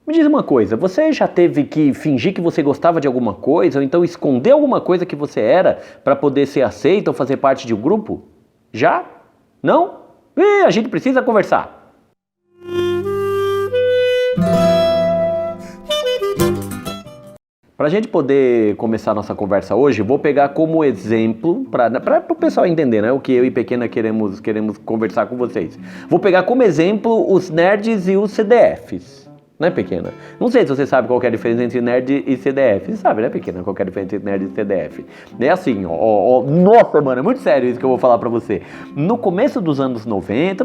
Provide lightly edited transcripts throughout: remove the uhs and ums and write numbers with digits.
Me diz uma coisa, você já teve que fingir que você gostava de alguma coisa, ou então esconder alguma coisa que você era para poder ser aceito ou fazer parte de um grupo? Já? Não? A gente precisa conversar. Para a gente poder começar a nossa conversa hoje, vou pegar como exemplo, para o pessoal entender, né, o que eu e Pequena queremos conversar com vocês. Vou pegar como exemplo os nerds e os CDFs, né, Pequena? Não sei se você sabe qual que é a diferença entre nerd e CDF. Você sabe, né, Pequena, qual que é a diferença entre nerd e CDF? É assim, nossa, mano, é muito sério isso que eu vou falar pra você. No começo dos anos 90,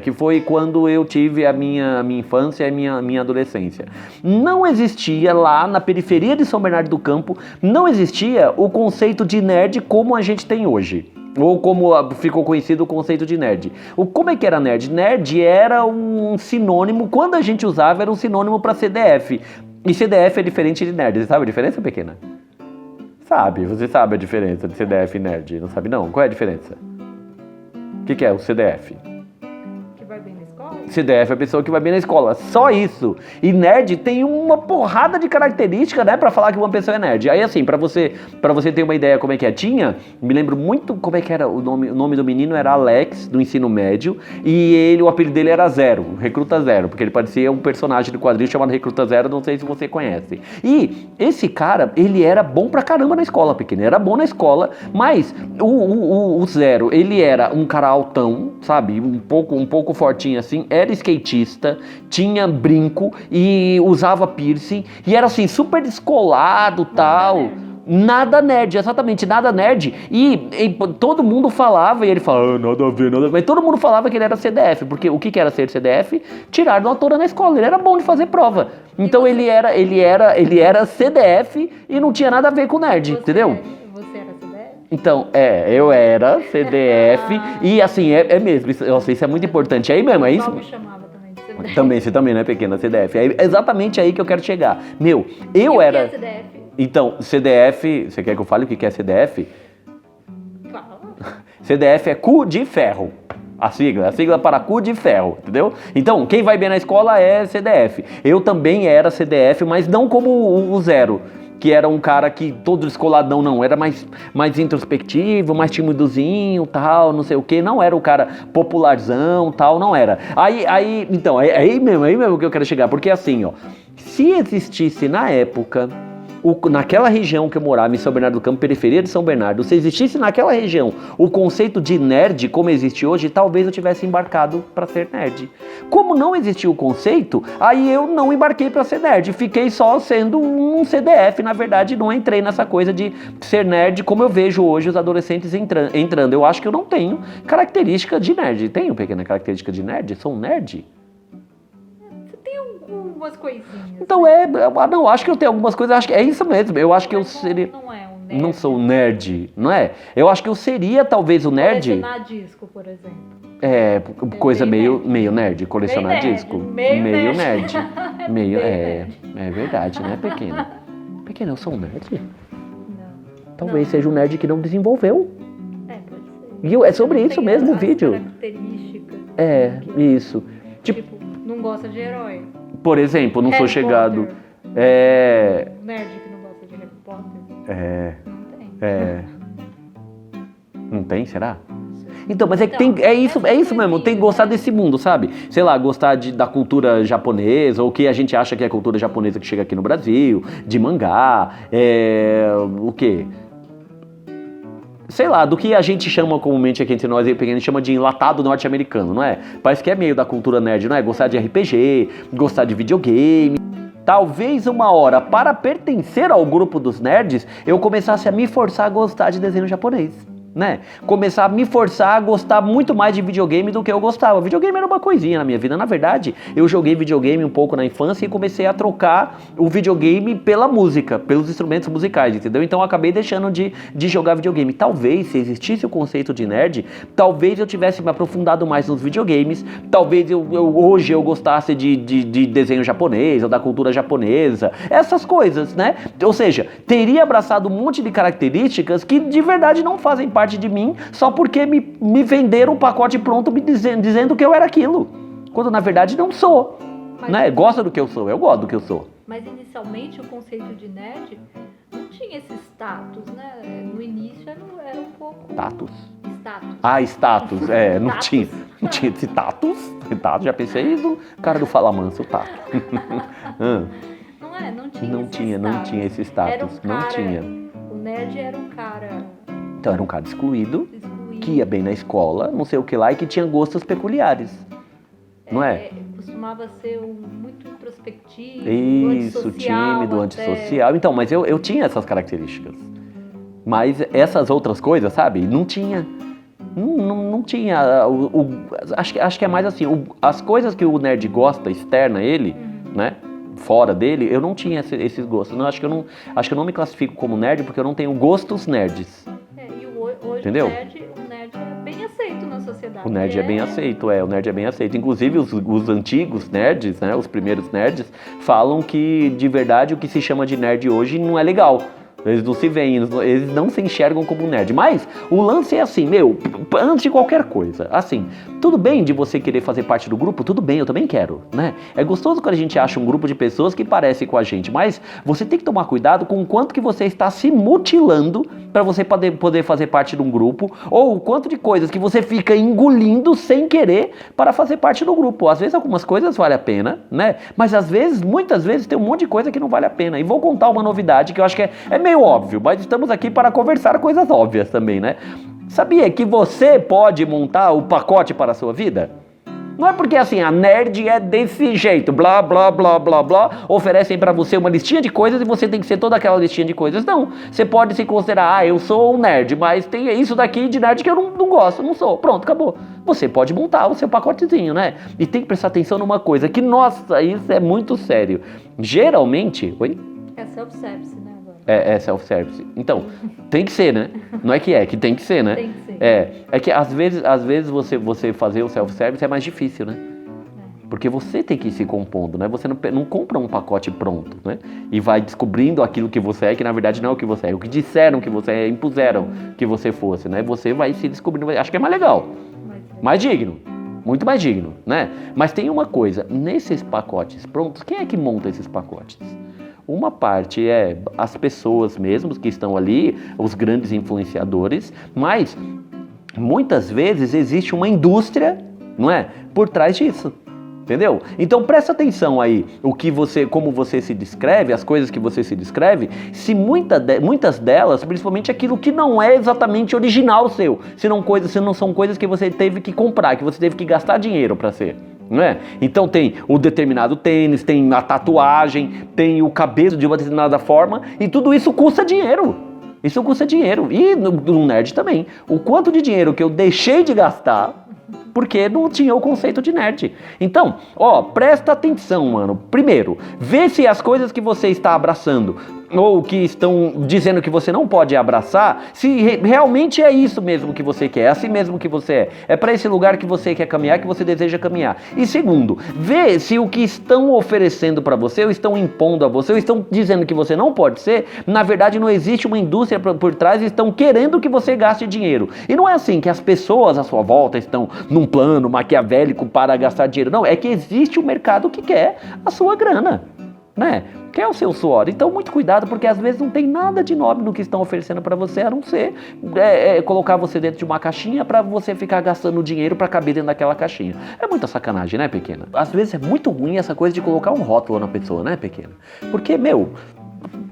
que foi quando eu tive a minha infância e a minha adolescência, não existia lá na periferia de São Bernardo do Campo, não existia o conceito de nerd como a gente tem hoje. Ou como ficou conhecido o conceito de nerd. Como é que era nerd? Nerd era um sinônimo, quando a gente usava, era um sinônimo para CDF. E CDF é diferente de nerd. Você sabe a diferença, Pequena? Sabe, você sabe a diferença de CDF e nerd. Não sabe não? Qual é a diferença? O que é o CDF? Que vai bem na escola? CDF é a pessoa que vai bem na escola, só isso. E nerd tem uma porrada de característica, né, pra falar que uma pessoa é nerd. Aí assim, pra você ter uma ideia como é que é, me lembro muito como é que era o nome do menino era Alex, do ensino médio, e o apelido dele era Zero, Recruta Zero, porque ele parecia um personagem do quadrinho chamado Recruta Zero, não sei se você conhece. E esse cara, ele era bom pra caramba na escola, Pequeno, era bom na escola, mas o Zero, ele era um cara altão, sabe, um pouco fortinho assim, era skatista, tinha brinco e usava piercing e era assim super descolado, tal. Nada nerd, exatamente, nada nerd. E todo mundo falava, e ele falava, nada a ver, mas todo mundo falava que ele era CDF, porque o que era ser CDF? Tirar nota na escola, ele era bom de fazer prova. Então ele era CDF e não tinha nada a ver com nerd, entendeu? Você era CDF? Então, eu era CDF e assim, é mesmo, isso é muito importante. Aí mesmo, é isso. Eu me chamava também de CDF. Também, você também não é pequena, CDF. É exatamente aí que eu quero chegar. Meu, E o que era... é CDF? Então, CDF, você quer que eu fale o que é CDF? Fala. CDF é cu de ferro. A sigla para cu de ferro, entendeu? Então, quem vai bem na escola é CDF. Eu também era CDF, mas não como o Zero, que era um cara que todo descoladão, não, era mais introspectivo, mais timidozinho, tal, não sei o que, não era o cara popularzão, tal, não era. Então, é aí mesmo que eu quero chegar, porque assim, ó, se existisse na época, naquela região que eu morava, em São Bernardo do Campo, periferia de São Bernardo, se existisse naquela região o conceito de nerd como existe hoje, talvez eu tivesse embarcado para ser nerd. Como não existia o conceito, aí eu não embarquei para ser nerd, fiquei só sendo um CDF, na verdade não entrei nessa coisa de ser nerd como eu vejo hoje os adolescentes entrando. Eu acho que eu não tenho característica de nerd. Tenho pequena característica de nerd? Sou um nerd? Algumas coisinhas. Então não, acho que eu tenho algumas coisas, acho que é isso mesmo, eu acho que eu seria... Não é um nerd. Não sou um nerd, não é? Eu acho que eu seria talvez o nerd... Colecionar disco, por exemplo. Coisa bem meio nerd, colecionar Bem nerd, disco. meio nerd. Bem É verdade, né, Pequena? Pequena, eu sou um nerd? Não. Talvez Não. seja um nerd que não desenvolveu. Pode ser. É sobre isso Tem mesmo o as vídeo. características. Isso. Tipo, não gosta de herói. Por exemplo, não sou Harry chegado... Potter. Um nerd que não gosta de Harry Potter. Não tem. Não tem, será? Então, mas é isso mesmo, tem que gostar desse mundo, sabe? Sei lá, gostar da cultura japonesa, ou que a gente acha que é a cultura japonesa que chega aqui no Brasil, de mangá, o quê? Sei lá, do que a gente chama comumente aqui entre nós, a gente chama de enlatado norte-americano, não é? Parece que é meio da cultura nerd, não é? Gostar de RPG, gostar de videogame. Talvez uma hora, para pertencer ao grupo dos nerds, eu começasse a me forçar a gostar de desenho japonês. Né? Começar a me forçar a gostar muito mais de videogame do que eu gostava. Videogame era uma coisinha na minha vida. Na verdade, eu joguei videogame um pouco na infância e comecei a trocar o videogame pela música, pelos instrumentos musicais, entendeu? Então eu acabei deixando de jogar videogame. Talvez, se existisse o conceito de nerd, talvez eu tivesse me aprofundado mais nos videogames, talvez hoje eu gostasse de desenho japonês ou da cultura japonesa, essas coisas, né? Ou seja, teria abraçado um monte de características que de verdade não fazem parte de mim, só porque me venderam um pacote pronto me dizendo que eu era aquilo, quando na verdade não sou. né? Gosta do que eu sou, eu gosto do que eu sou. Mas inicialmente o conceito de nerd não tinha esse status, né? No início era um pouco... Status? Status. Ah, status, não tinha esse status. Já pensei no cara do Fala Manso, o Tato. Não tinha esse status, era um cara, não tinha. O nerd era um cara... Então era um cara excluído, que ia bem na escola, não sei o que lá, e que tinha gostos peculiares, não é? Costumava ser muito introspectivo, isso, tímido, antissocial. Então, mas eu tinha essas características. Mas essas outras coisas, sabe? Não tinha. Não tinha. Acho que é mais assim, as coisas que o nerd gosta, externa a ele, né? Fora dele, eu não tinha esses gostos. Não, acho que eu não me classifico como nerd porque eu não tenho gostos nerds. E hoje entendeu? O nerd é bem aceito na sociedade. O nerd é bem aceito, o nerd é bem aceito. Inclusive os antigos nerds, né, os primeiros nerds, falam que de verdade o que se chama de nerd hoje não é legal. Eles não se veem, eles não se enxergam como nerd. Mas o lance é assim, antes de qualquer coisa, assim, tudo bem de você querer fazer parte do grupo, tudo bem, eu também quero, né? É gostoso quando a gente acha um grupo de pessoas que parecem com a gente, mas você tem que tomar cuidado com o quanto que você está se mutilando para você poder fazer parte de um grupo, ou o quanto de coisas que você fica engolindo sem querer para fazer parte do grupo. Às vezes algumas coisas valem a pena, né? Mas às vezes, muitas vezes, tem um monte de coisa que não vale a pena. E vou contar uma novidade que eu acho que é meio óbvio, mas estamos aqui para conversar coisas óbvias também, né? Sabia que você pode montar o pacote para a sua vida? Não é porque assim, a nerd é desse jeito, blá, blá, blá, blá, blá, oferecem pra você uma listinha de coisas e você tem que ser toda aquela listinha de coisas. Não, você pode se considerar, eu sou um nerd, mas tem isso daqui de nerd que eu não gosto, não sou. Pronto, acabou. Você pode montar o seu pacotezinho, né? E tem que prestar atenção numa coisa, que nossa, isso é muito sério. Geralmente... Oi? É self-service, né? É self-service. Então, tem que ser, né? Não é que tem que ser, né? Tem que ser. É que às vezes você fazer o self-service é mais difícil, né? Porque você tem que ir se compondo, né? Você não compra um pacote pronto, né? E vai descobrindo aquilo que você é, que na verdade não é o que você é. O que disseram que você é, impuseram que você fosse, né? Você vai se descobrindo. Acho que é mais legal. Mais digno. Muito mais digno, né? Mas tem uma coisa. Nesses pacotes prontos, quem é que monta esses pacotes? Uma parte é as pessoas mesmas que estão ali, os grandes influenciadores, mas muitas vezes existe uma indústria, não é? Por trás disso. Entendeu? Então presta atenção aí, como você se descreve, as coisas que você se descreve, se muitas delas, principalmente aquilo que não é exatamente original seu, se não são coisas que você teve que comprar, que você teve que gastar dinheiro para ser. Não é? Então tem o determinado tênis, tem a tatuagem, tem o cabelo de uma determinada forma e tudo isso custa dinheiro. Isso custa dinheiro. E no nerd também. O quanto de dinheiro que eu deixei de gastar porque não tinha o conceito de nerd. Então, presta atenção, mano. Primeiro, vê se as coisas que você está abraçando ou que estão dizendo que você não pode abraçar, se realmente é isso mesmo que você quer, é assim mesmo que você é. É para esse lugar que você quer caminhar, que você deseja caminhar. E segundo, vê se o que estão oferecendo para você, ou estão impondo a você, ou estão dizendo que você não pode ser, na verdade não existe uma indústria por trás e estão querendo que você gaste dinheiro. E não é assim que as pessoas à sua volta estão num plano maquiavélico para gastar dinheiro. Não, é que existe um mercado que quer a sua grana, né? Quer o seu suor. Então, muito cuidado, porque às vezes não tem nada de nobre no que estão oferecendo para você, a não ser colocar você dentro de uma caixinha para você ficar gastando dinheiro para caber dentro daquela caixinha. É muita sacanagem, né, pequena? Às vezes é muito ruim essa coisa de colocar um rótulo na pessoa, né, pequena? Porque,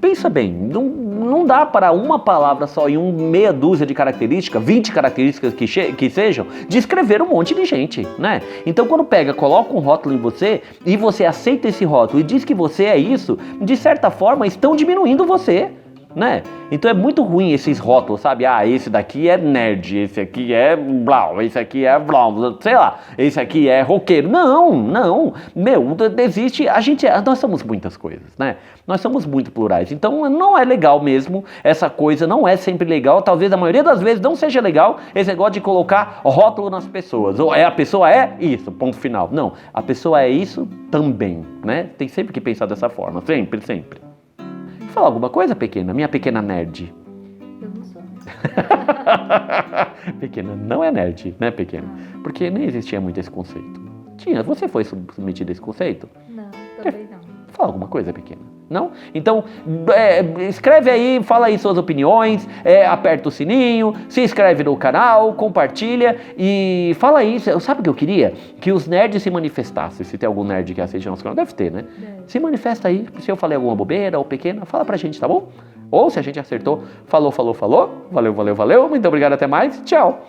pensa bem, não dá para uma palavra só e meia dúzia de características, 20 características que sejam, descrever um monte de gente, né? Então quando coloca um rótulo em você e você aceita esse rótulo e diz que você é isso, de certa forma estão diminuindo você, né? Então é muito ruim esses rótulos, sabe? Esse daqui é nerd, esse aqui é blau, esse aqui é blau, sei lá, esse aqui é roqueiro. Não, existe, nós somos muitas coisas, né? Nós somos muito plurais, então não é legal mesmo, essa coisa não é sempre legal, talvez a maioria das vezes não seja legal esse negócio de colocar rótulo nas pessoas, ou a pessoa é isso, ponto final. Não, a pessoa é isso também, né? Tem sempre que pensar dessa forma, sempre. Fala alguma coisa, pequena? Minha pequena nerd. Eu não sou. Pequena não é nerd, né, pequena? Porque nem existia muito esse conceito. Você foi submetida a esse conceito? Não. Fala alguma coisa pequena. Não? Então, escreve aí, fala aí suas opiniões, aperta o sininho, se inscreve no canal, compartilha e fala aí. Sabe o que eu queria? Que os nerds se manifestassem. Se tem algum nerd que assiste nosso canal, deve ter, né? Se manifesta aí. Se eu falei alguma bobeira ou pequena, fala pra gente, tá bom? Ou se a gente acertou, falou. Valeu. Muito obrigado, até mais. Tchau.